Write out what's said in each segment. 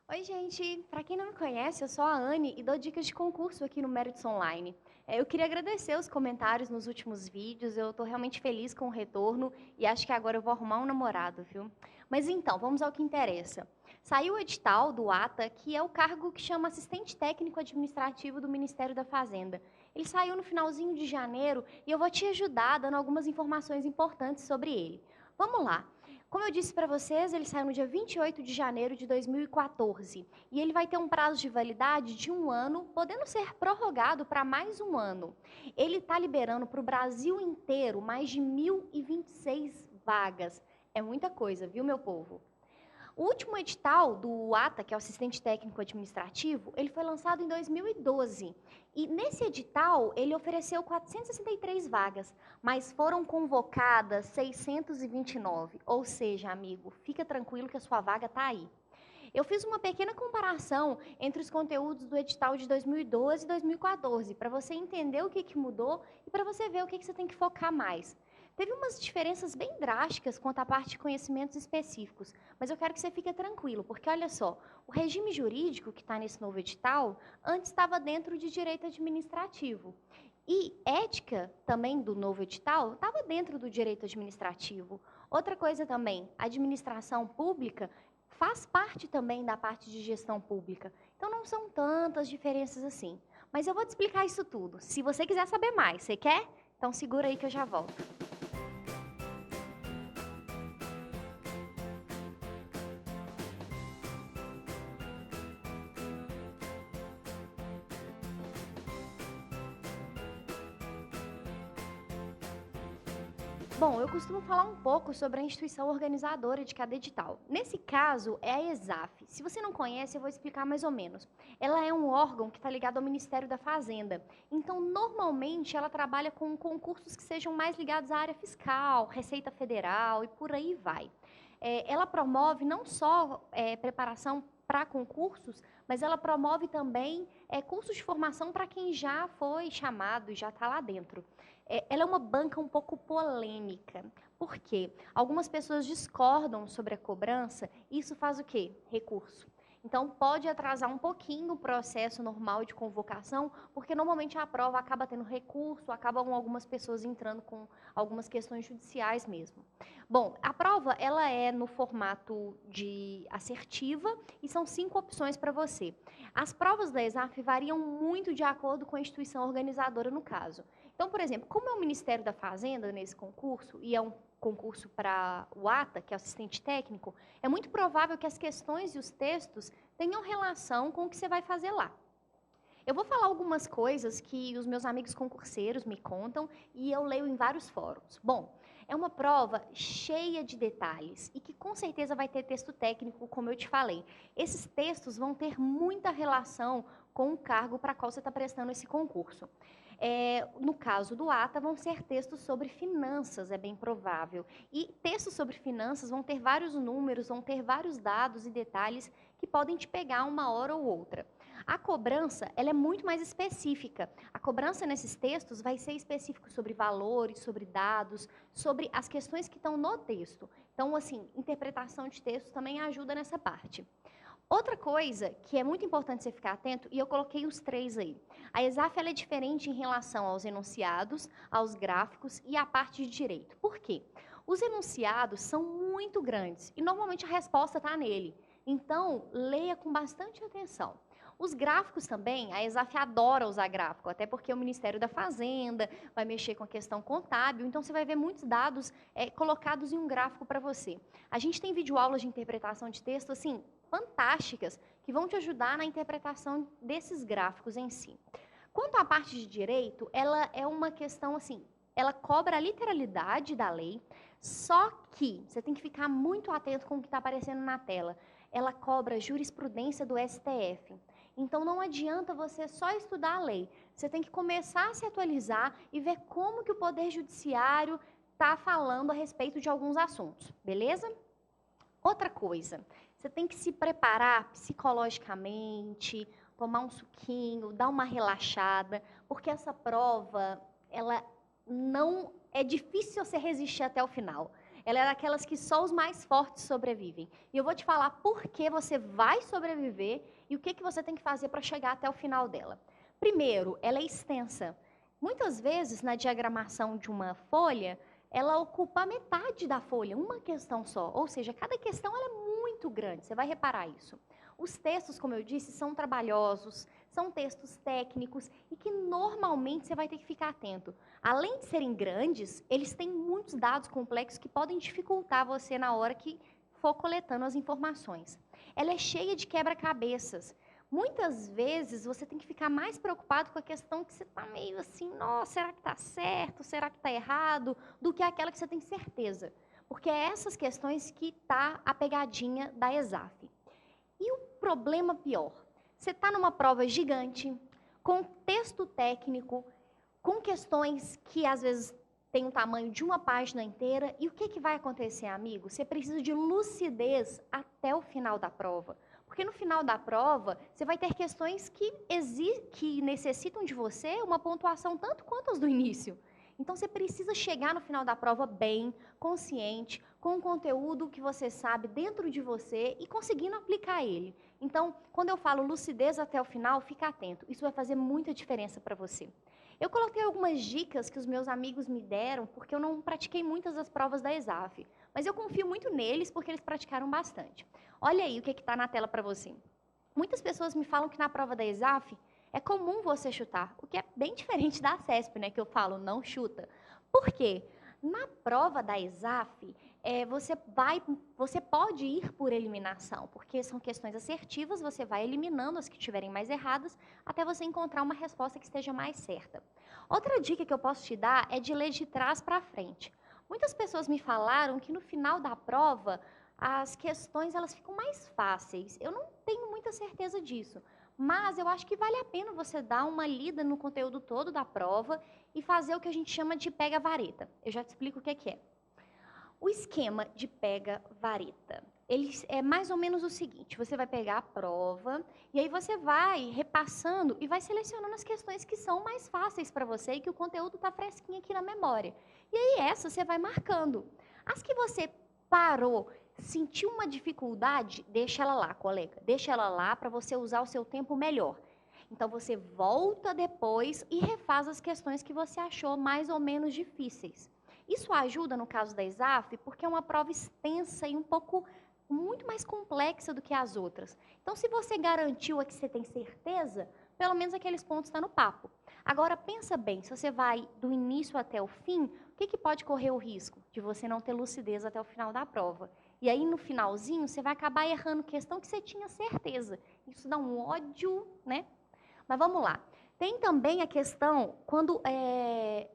Oi, gente! Para quem não me conhece, eu sou a Anne e dou dicas de concurso aqui no Méritos Online. Eu queria agradecer os comentários nos últimos vídeos, eu estou realmente feliz com o retorno e acho que agora eu vou arrumar um namorado, viu? Mas então, vamos ao que interessa. Saiu o edital do ATA, que é o cargo que chama assistente técnico administrativo do Ministério da Fazenda. Ele saiu no finalzinho de janeiro e eu vou te ajudar dando algumas informações importantes sobre ele. Vamos lá! Como eu disse para vocês, ele saiu no dia 28 de janeiro de 2014 e ele vai ter um prazo de validade de 1 ano, podendo ser prorrogado para mais 1 ano. Ele está liberando para o Brasil inteiro mais de 1.026 vagas. É muita coisa, viu, meu povo? O último edital do ATA, que é o assistente técnico administrativo, ele foi lançado em 2012. E nesse edital, ele ofereceu 463 vagas, mas foram convocadas 629. Ou seja, amigo, fica tranquilo que a sua vaga está aí. Eu fiz uma pequena comparação entre os conteúdos do edital de 2012 e 2014, para você entender o que mudou e para você ver o que você tem que focar mais. Teve umas diferenças bem drásticas quanto à parte de conhecimentos específicos, mas eu quero que você fique tranquilo, porque olha só, o regime jurídico que está nesse novo edital, antes estava dentro de direito administrativo. E ética, também do novo edital, estava dentro do direito administrativo. Outra coisa também, administração pública faz parte também da parte de gestão pública. Então não são tantas diferenças assim. Mas eu vou te explicar isso tudo. Se você quiser saber mais, você quer? Então segura aí que eu já volto. Bom, eu costumo falar um pouco sobre a instituição organizadora de cada edital. Nesse caso, é a ESAF. Se você não conhece, eu vou explicar mais ou menos. Ela é um órgão que está ligado ao Ministério da Fazenda. Então, normalmente, ela trabalha com concursos que sejam mais ligados à área fiscal, Receita Federal e por aí vai. Ela promove não só preparação para concursos, mas ela promove também cursos de formação para quem já foi chamado e já está lá dentro. Ela é uma banca um pouco polêmica. Por quê? Algumas pessoas discordam sobre a cobrança e isso faz o quê? Recurso. Então, pode atrasar um pouquinho o processo normal de convocação, porque normalmente a prova acaba tendo recurso, acabam algumas pessoas entrando com algumas questões judiciais mesmo. Bom, a prova ela é no formato de assertiva e são 5 opções para você. As provas da ESAF variam muito de acordo com a instituição organizadora no caso. Então, por exemplo, como é o Ministério da Fazenda nesse concurso, e é um concurso para o ATA, que é o assistente técnico, é muito provável que as questões e os textos tenham relação com o que você vai fazer lá. Eu vou falar algumas coisas que os meus amigos concurseiros me contam e eu leio em vários fóruns. Bom, é uma prova cheia de detalhes e que com certeza vai ter texto técnico, como eu te falei. Esses textos vão ter muita relação com o cargo para qual você está prestando esse concurso. No caso do ATA, vão ser textos sobre finanças, é bem provável. E textos sobre finanças vão ter vários números, vão ter vários dados e detalhes que podem te pegar uma hora ou outra. A cobrança, ela é muito mais específica. A cobrança nesses textos vai ser específico sobre valores, sobre dados, sobre as questões que estão no texto. Então, assim, interpretação de texto também ajuda nessa parte. Outra coisa que é muito importante você ficar atento, e eu coloquei os 3 aí. A ESAF ela é diferente em relação aos enunciados, aos gráficos e à parte de direito. Por quê? Os enunciados são muito grandes e normalmente a resposta está nele. Então, leia com bastante atenção. Os gráficos também, a ESAF adora usar gráfico, até porque o Ministério da Fazenda vai mexer com a questão contábil, então você vai ver muitos dados colocados em um gráfico para você. A gente tem videoaulas de interpretação de texto, assim, fantásticas, que vão te ajudar na interpretação desses gráficos em si. Quanto à parte de direito, ela é uma questão assim, ela cobra a literalidade da lei, só que você tem que ficar muito atento com o que está aparecendo na tela. Ela cobra jurisprudência do STF. Então não adianta você só estudar a lei. Você tem que começar a se atualizar e ver como que o Poder Judiciário está falando a respeito de alguns assuntos, beleza? Outra coisa, você tem que se preparar psicologicamente, tomar um suquinho, dar uma relaxada, porque essa prova, ela não é difícil você resistir até o final. Ela é daquelas que só os mais fortes sobrevivem. E eu vou te falar por que você vai sobreviver e o que você tem que fazer para chegar até o final dela. Primeiro, ela é extensa. Muitas vezes, na diagramação de uma folha, ela ocupa a metade da folha, uma questão só. Ou seja, cada questão ela é muito grande, você vai reparar isso. Os textos, como eu disse, são trabalhosos, são textos técnicos e que normalmente você vai ter que ficar atento. Além de serem grandes, eles têm muitos dados complexos que podem dificultar você na hora que for coletando as informações. Ela é cheia de quebra-cabeças. Muitas vezes você tem que ficar mais preocupado com a questão que você está meio assim, nossa, será que está certo, será que está errado, do que aquela que você tem certeza. Porque é essas questões que está a pegadinha da ESAF. E o problema pior, você está numa prova gigante, com texto técnico, com questões que às vezes têm o tamanho de uma página inteira, e o que vai acontecer, amigo? Você precisa de lucidez até o final da prova. Porque no final da prova, você vai ter questões que necessitam de você uma pontuação tanto quanto as do início. Então, você precisa chegar no final da prova bem, consciente, com o conteúdo que você sabe dentro de você e conseguindo aplicar ele. Então, quando eu falo lucidez até o final, fica atento. Isso vai fazer muita diferença para você. Eu coloquei algumas dicas que os meus amigos me deram, porque eu não pratiquei muitas das provas da ESAF. Mas eu confio muito neles, porque eles praticaram bastante. Olha aí o que está na tela para você. Muitas pessoas me falam que na prova da ESAF é comum você chutar, o que é bem diferente da CESP, né, que eu falo, não chuta. Por quê? Na prova da ESAF, você pode ir por eliminação, porque são questões assertivas, você vai eliminando as que estiverem mais erradas, até você encontrar uma resposta que esteja mais certa. Outra dica que eu posso te dar é de ler de trás para frente. Muitas pessoas me falaram que no final da prova, as questões elas ficam mais fáceis. Eu não tenho muita certeza disso, mas eu acho que vale a pena você dar uma lida no conteúdo todo da prova e fazer o que a gente chama de pega-vareta. Eu já te explico o que é. O esquema de pega-vareta, ele é mais ou menos o seguinte: você vai pegar a prova e aí você vai repassando e vai selecionando as questões que são mais fáceis para você e que o conteúdo está fresquinho aqui na memória. E aí essa você vai marcando. As que você parou, sentiu uma dificuldade, deixa ela lá, colega. Deixa ela lá para você usar o seu tempo melhor. Então, você volta depois e refaz as questões que você achou mais ou menos difíceis. Isso ajuda no caso da ESAF, porque é uma prova extensa e muito mais complexa do que as outras. Então, se você garantiu a que você tem certeza, pelo menos aqueles pontos estão no papo. Agora, pensa bem, se você vai do início até o fim, o que pode correr o risco? De você não ter lucidez até o final da prova. E aí, no finalzinho, você vai acabar errando questão que você tinha certeza. Isso dá um ódio, né? Mas vamos lá. Tem também a questão quando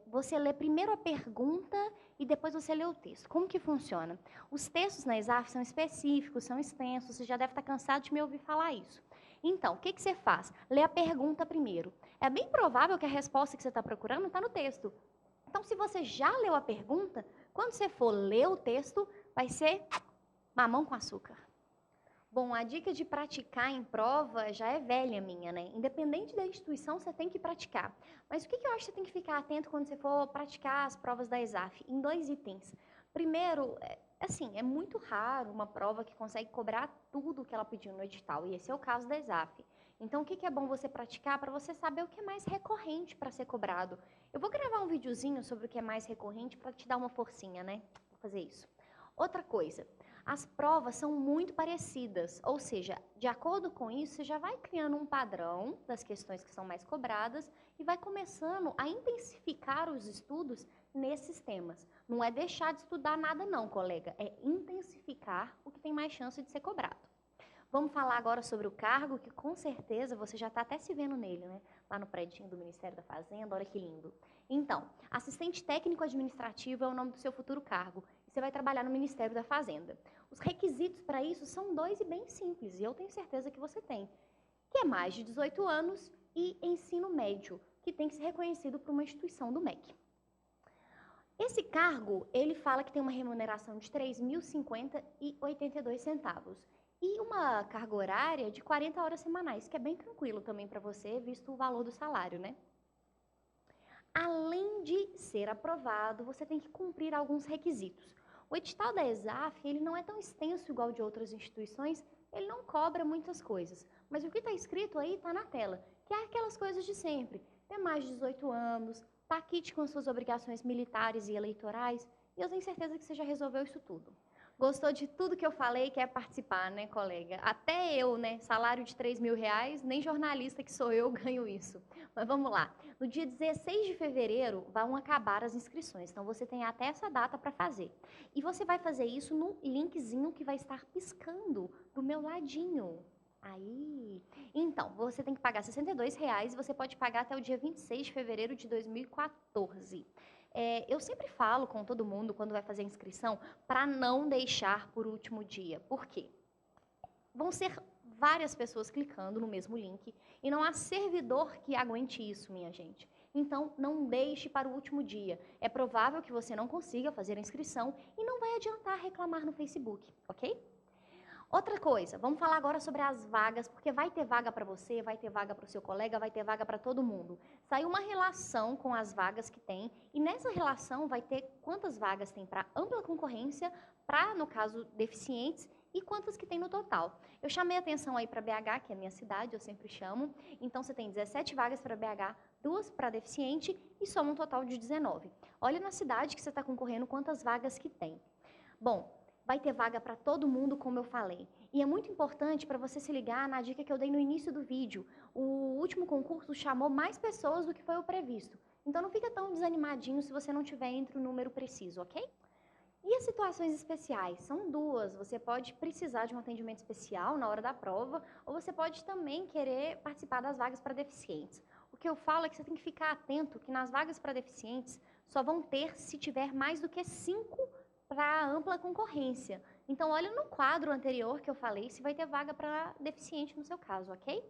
você lê primeiro a pergunta e depois você lê o texto. Como que funciona? Os textos na ESAF são específicos, são extensos, você já deve estar cansado de me ouvir falar isso. Então, o que você faz? Lê a pergunta primeiro. É bem provável que a resposta que você está procurando está no texto. Então, se você já leu a pergunta, quando você for ler o texto, vai ser mamão com açúcar. Bom, a dica de praticar em prova já é velha minha, né? Independente da instituição, você tem que praticar. Mas o que eu acho que você tem que ficar atento quando você for praticar as provas da ESAF? Em dois itens. Primeiro, é muito raro uma prova que consegue cobrar tudo o que ela pediu no edital, e esse é o caso da ESAF. Então, o que é bom você praticar para você saber o que é mais recorrente para ser cobrado? Eu vou gravar um videozinho sobre o que é mais recorrente para te dar uma forcinha, né? Vou fazer isso. Outra coisa. As provas são muito parecidas, ou seja, de acordo com isso, você já vai criando um padrão das questões que são mais cobradas e vai começando a intensificar os estudos nesses temas. Não é deixar de estudar nada não, colega, é intensificar o que tem mais chance de ser cobrado. Vamos falar agora sobre o cargo, que com certeza você já está até se vendo nele, né? Lá no predinho do Ministério da Fazenda, olha que lindo. Então, assistente técnico administrativo é o nome do seu futuro cargo. E você vai trabalhar no Ministério da Fazenda. Os requisitos para isso são dois e bem simples, e eu tenho certeza que você tem. Que é mais de 18 anos e ensino médio, que tem que ser reconhecido por uma instituição do MEC. Esse cargo, ele fala que tem uma remuneração de R$ 3.050,82 e uma carga horária de 40 horas semanais, que é bem tranquilo também para você, visto o valor do salário, né? Além de ser aprovado, você tem que cumprir alguns requisitos. O edital da ESAF, ele não é tão extenso igual de outras instituições, ele não cobra muitas coisas. Mas o que está escrito aí está na tela, que é aquelas coisas de sempre. Ter mais de 18 anos, tá quite com suas obrigações militares e eleitorais, e eu tenho certeza que você já resolveu isso tudo. Gostou de tudo que eu falei e quer participar, né, colega? Até eu, né, salário de R$ 3.000, nem jornalista que sou eu ganho isso. Mas vamos lá. No dia 16 de fevereiro vão acabar as inscrições, então você tem até essa data para fazer. E você vai fazer isso no linkzinho que vai estar piscando do meu ladinho. Aí, então, você tem que pagar R$ 62 e você pode pagar até o dia 26 de fevereiro de 2014. Eu sempre falo com todo mundo quando vai fazer a inscrição para não deixar por último dia. Por quê? Vão ser várias pessoas clicando no mesmo link e não há servidor que aguente isso, minha gente. Então, não deixe para o último dia. É provável que você não consiga fazer a inscrição e não vai adiantar reclamar no Facebook, ok? Outra coisa, vamos falar agora sobre as vagas, porque vai ter vaga para você, vai ter vaga para o seu colega, vai ter vaga para todo mundo. Saiu uma relação com as vagas que tem, e nessa relação vai ter quantas vagas tem para ampla concorrência, para, no caso, deficientes, e quantas que tem no total. Eu chamei atenção aí para BH, que é a minha cidade, eu sempre chamo. Então, você tem 17 vagas para BH, 2 para deficiente, e soma um total de 19. Olha na cidade que você está concorrendo quantas vagas que tem. Bom, vai ter vaga para todo mundo, como eu falei. E é muito importante para você se ligar na dica que eu dei no início do vídeo. O último concurso chamou mais pessoas do que foi o previsto. Então não fica tão desanimadinho se você não tiver entre o número preciso, ok? E as situações especiais? São duas. Você pode precisar de um atendimento especial na hora da prova, ou você pode também querer participar das vagas para deficientes. O que eu falo é que você tem que ficar atento que nas vagas para deficientes só vão ter se tiver mais do que 5 para ampla concorrência. Então, olha no quadro anterior que eu falei se vai ter vaga para deficiente no seu caso, ok?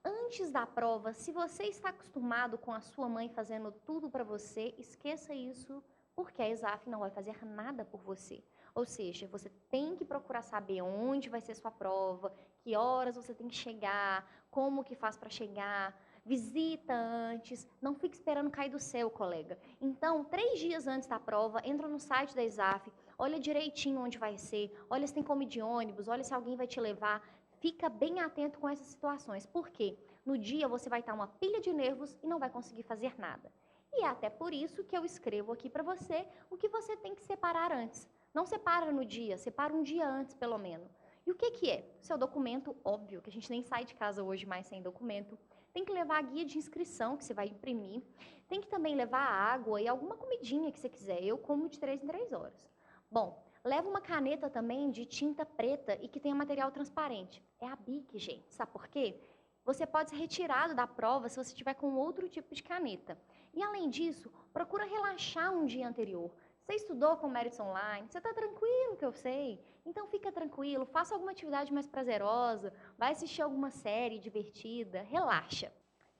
Antes da prova, se você está acostumado com a sua mãe fazendo tudo para você, esqueça isso, porque a ESAF não vai fazer nada por você. Ou seja, você tem que procurar saber onde vai ser sua prova, que horas você tem que chegar, como que faz para chegar, visita antes, não fique esperando cair do céu, colega. Então, 3 dias antes da prova, entra no site da ESAF, olha direitinho onde vai ser, olha se tem como ir de ônibus, olha se alguém vai te levar. Fica bem atento com essas situações, porque no dia você vai estar uma pilha de nervos e não vai conseguir fazer nada. E é até por isso que eu escrevo aqui para você o que você tem que separar antes. Não separa no dia, separa um dia antes, pelo menos. E o que que é? Seu documento, óbvio, que a gente nem sai de casa hoje mais sem documento. Tem que levar a guia de inscrição que você vai imprimir. Tem que também levar água e alguma comidinha que você quiser. Eu como de 3 em 3 horas. Bom, leva uma caneta também de tinta preta e que tenha material transparente. É a Bic, gente. Sabe por quê? Você pode ser retirado da prova se você tiver com outro tipo de caneta. E além disso, procura relaxar um dia anterior. Você estudou com Méritos Online, você está tranquilo, que eu sei. Então fica tranquilo, faça alguma atividade mais prazerosa, vai assistir alguma série divertida, relaxa.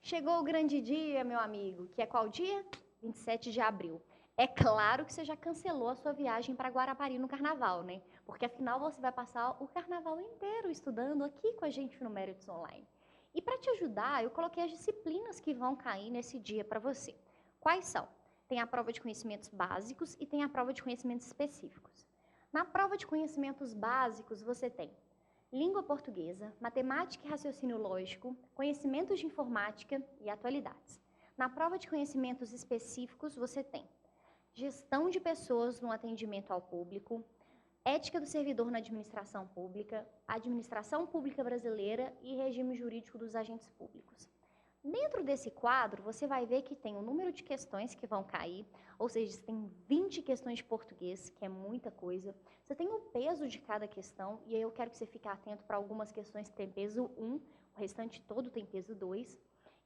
Chegou o grande dia, meu amigo, que é qual dia? 27 de abril. É claro que você já cancelou a sua viagem para Guarapari no carnaval, né? Porque afinal você vai passar o carnaval inteiro estudando aqui com a gente no Méritos Online. E para te ajudar, eu coloquei as disciplinas que vão cair nesse dia para você. Quais são? Tem a prova de conhecimentos básicos e tem a prova de conhecimentos específicos. Na prova de conhecimentos básicos, você tem língua portuguesa, matemática e raciocínio lógico, conhecimentos de informática e atualidades. Na prova de conhecimentos específicos, você tem gestão de pessoas no atendimento ao público, ética do servidor na administração pública brasileira e regime jurídico dos agentes públicos. Dentro desse quadro, você vai ver que tem o número de questões que vão cair, ou seja, você tem 20 questões de português, que é muita coisa. Você tem o peso de cada questão, e aí eu quero que você fique atento para algumas questões que tem peso 1, o restante todo tem peso 2.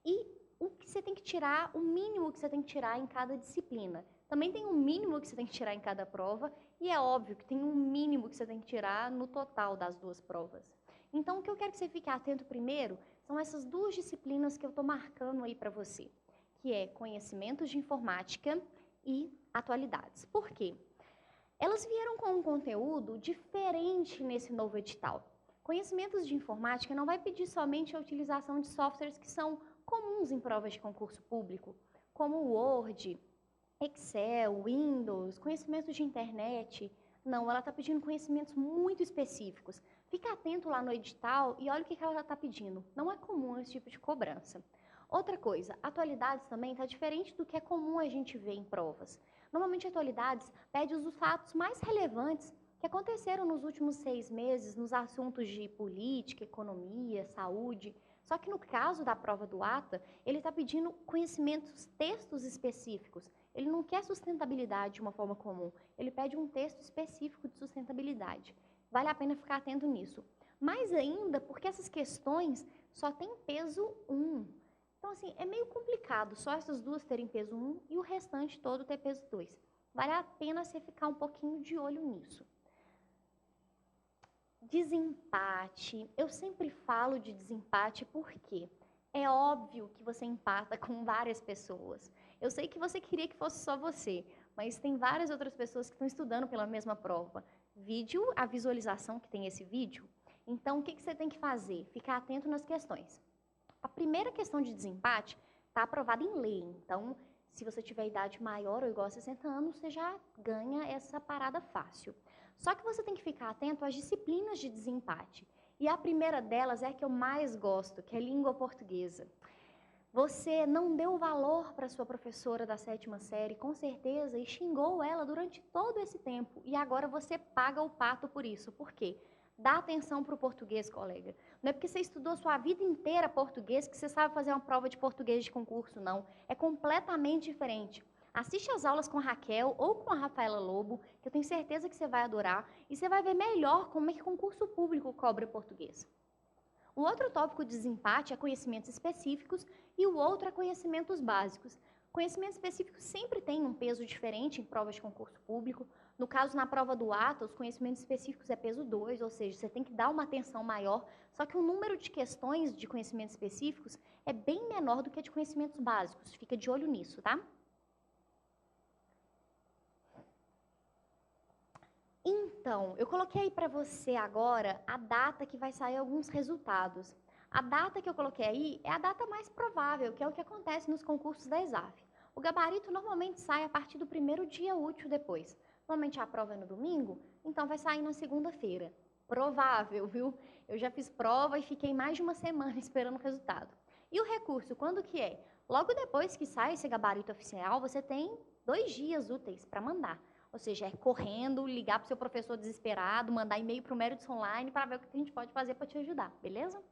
E o que você tem que tirar, o mínimo que você tem que tirar em cada disciplina. Também tem um mínimo que você tem que tirar em cada prova, e é óbvio que tem um mínimo que você tem que tirar no total das duas provas. Então, o que eu quero que você fique atento primeiro são essas duas disciplinas que eu estou marcando aí para você, que é conhecimentos de informática e atualidades. Por quê? Elas vieram com um conteúdo diferente nesse novo edital. Conhecimentos de informática não vai pedir somente a utilização de softwares que são comuns em provas de concurso público, como Word, Excel, Windows, conhecimentos de internet, Não, ela está pedindo conhecimentos muito específicos. Fica atento lá no edital e olha o que ela está pedindo. Não é comum esse tipo de cobrança. Outra coisa, atualidades também está diferente do que é comum a gente ver em provas. Normalmente, atualidades pede os fatos mais relevantes que aconteceram nos últimos 6 meses nos assuntos de política, economia, saúde. Só que no caso da prova do ATA, ele está pedindo conhecimentos, textos específicos. Ele não quer sustentabilidade de uma forma comum, ele pede um texto específico de sustentabilidade. Vale a pena ficar atento nisso. Mais ainda, porque essas questões só têm peso 1. Então, assim, é meio complicado só essas duas terem peso 1 e o restante todo ter peso 2. Vale a pena você ficar um pouquinho de olho nisso. Desempate. Eu sempre falo de desempate porque é óbvio que você empata com várias pessoas. Eu sei que você queria que fosse só você, mas tem várias outras pessoas que estão estudando pela mesma prova. Vídeo, a visualização que tem esse vídeo. Então, o que você tem que fazer? Ficar atento nas questões. A primeira questão de desempate está aprovada em lei. Então, se você tiver idade maior ou igual a 60 anos, você já ganha essa parada fácil. Só que você tem que ficar atento às disciplinas de desempate. E a primeira delas é a que eu mais gosto, que é língua portuguesa. Você não deu valor para sua professora da 7ª série, com certeza, e xingou ela durante todo esse tempo. E agora você paga o pato por isso. Por quê? Dá atenção para o português, colega. Não é porque você estudou sua vida inteira português que você sabe fazer uma prova de português de concurso, não. É completamente diferente. Assiste as aulas com a Raquel ou com a Rafaela Lobo, que eu tenho certeza que você vai adorar, e você vai ver melhor como é que concurso público cobra português. O outro tópico de desempate é conhecimentos específicos e o outro é conhecimentos básicos. Conhecimentos específicos sempre têm um peso diferente em provas de concurso público. No caso, na prova do ATA, os conhecimentos específicos é peso 2, ou seja, você tem que dar uma atenção maior, só que o número de questões de conhecimentos específicos é bem menor do que de conhecimentos básicos. Fica de olho nisso, tá? Então, eu coloquei aí para você agora a data que vai sair alguns resultados. A data que eu coloquei aí é a data mais provável, que é o que acontece nos concursos da ESAF. O gabarito normalmente sai a partir do primeiro dia útil depois. Normalmente a prova é no domingo, então vai sair na segunda-feira. Provável, viu? Eu já fiz prova e fiquei mais de uma semana esperando o resultado. E o recurso, quando que é? Logo depois que sai esse gabarito oficial, você tem 2 dias úteis para mandar. Ou seja, é correndo, ligar para o seu professor desesperado, mandar e-mail para o Méritos Online para ver o que a gente pode fazer para te ajudar, beleza?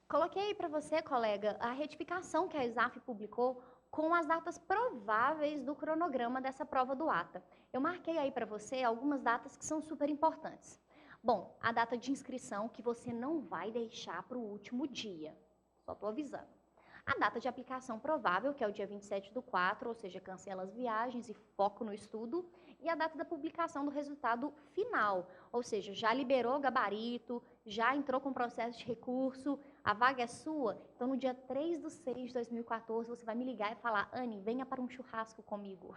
Coloquei aí para você, colega, a retificação que a ESAF publicou com as datas prováveis do cronograma dessa prova do ATA. Eu marquei aí para você algumas datas que são super importantes. Bom, a data de inscrição que você não vai deixar para o último dia, só estou avisando. A data de aplicação provável, que é o dia 27/4, ou seja, cancela as viagens e foco no estudo. E a data da publicação do resultado final, ou seja, já liberou o gabarito, já entrou com processo de recurso, a vaga é sua. Então, no dia 3/6/2014, você vai me ligar e falar: Anne, venha para um churrasco comigo.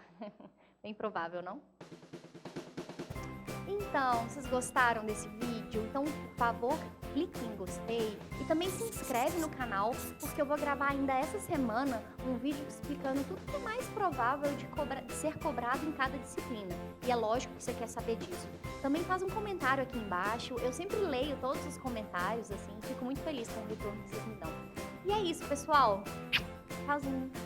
Bem provável, não? Então, vocês gostaram desse vídeo? Então, por favor, clique em gostei e também se inscreve no canal, porque eu vou gravar ainda essa semana um vídeo explicando tudo que é mais provável de ser cobrado em cada disciplina. E é lógico que você quer saber disso. Também faz um comentário aqui embaixo, eu sempre leio todos os comentários, assim, fico muito feliz com o retorno que vocês me dão. E é isso, pessoal. Tchauzinho.